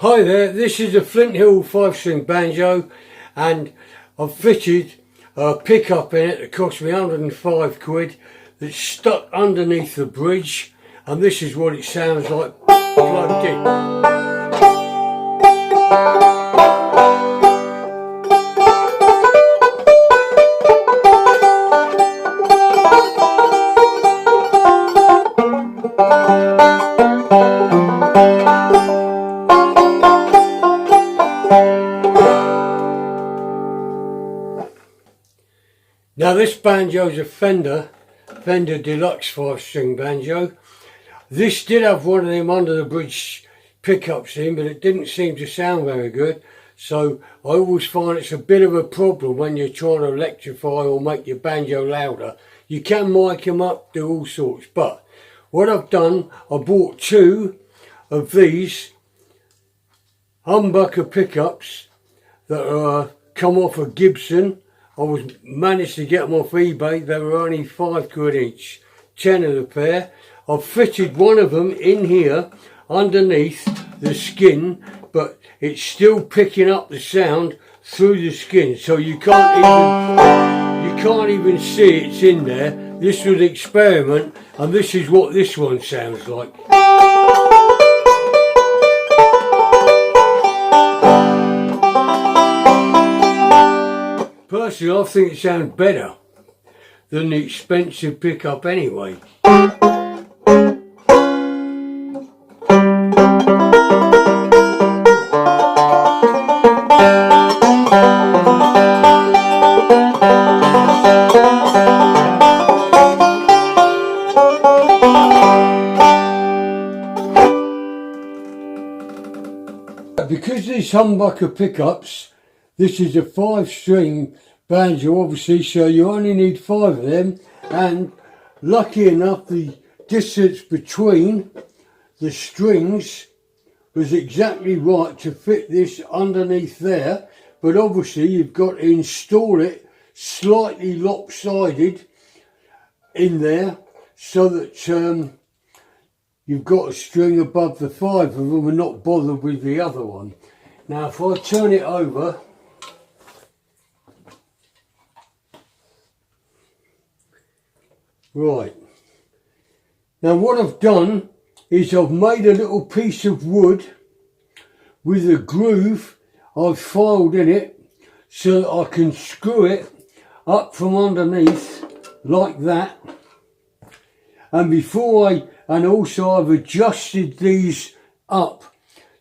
Hi there, this is a Flint Hill 5-string banjo and I've fitted a pickup in it that cost me 105 quid that's stuck underneath the bridge, and this is what it sounds like plugged in. Now this banjo is a Fender Deluxe 5-string banjo. This did have one of them under the bridge pickups in, but it didn't seem to sound very good. So I always find it's a bit of a problem when you're trying to electrify or make your banjo louder. You can mic them up, do all sorts, but what I've done, I bought two of these humbucker pickups that come off a Gibson. I managed to get them off eBay. They were only 5 quid each, 10 of the pair. I've fitted one of them in here underneath the skin, but it's still picking up the sound through the skin, so you can't even see it's in there. This was an experiment, and this is what this one sounds like. Personally, I think it sounds better than the expensive pickup anyway. Because these humbucker pickups, this is a 5-string banjo obviously, so you only need 5 of them, and lucky enough the distance between the strings was exactly right to fit this underneath there, but obviously you've got to install it slightly lopsided in there so that you've got a string above the 5 of them and not bother with the other one. Now if I turn it over, right, now what I've done is I've made a little piece of wood with a groove I've filed in it so that I can screw it up from underneath like that. And also I've adjusted these up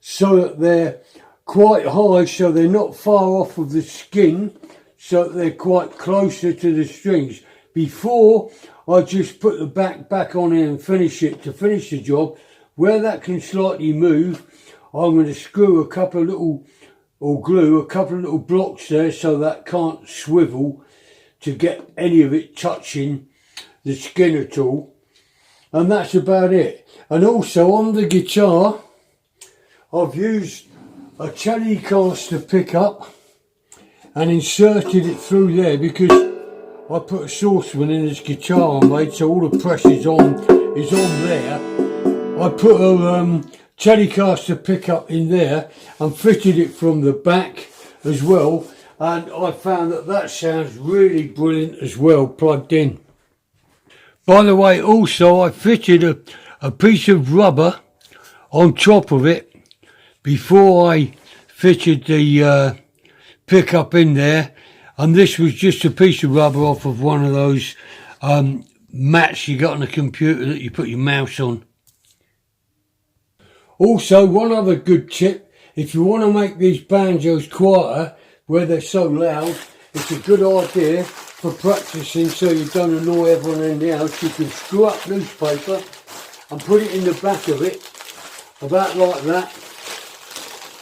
so that they're quite high, so they're not far off of the skin, so that they're quite closer to the strings. Before I just put the back on it and finish it. To finish the job, where that can slightly move, I'm going to screw a couple of little, or glue a couple of little blocks there so that can't swivel to get any of it touching the skin at all. And that's about it. And also on the guitar, I've used a Telecaster pickup and inserted it through there because I put a saucepan in this guitar I made, so all the press is on there. I put a Telecaster pickup in there and fitted it from the back as well, and I found that sounds really brilliant as well plugged in. By the way, also I fitted a piece of rubber on top of it before I fitted the pickup in there, and this was just a piece of rubber off of one of those mats you got on the computer that you put your mouse on. Also, one other good tip, if you want to make these banjos quieter where they're so loud, it's a good idea for practicing so you don't annoy everyone in the house. You can screw up newspaper and put it in the back of it, about like that,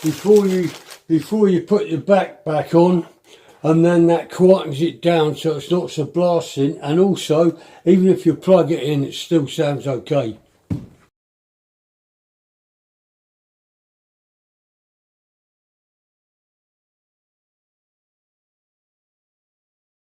before you put your back on, and then that quietens it down so it's not so blasting. And also, even if you plug it in, it still sounds okay.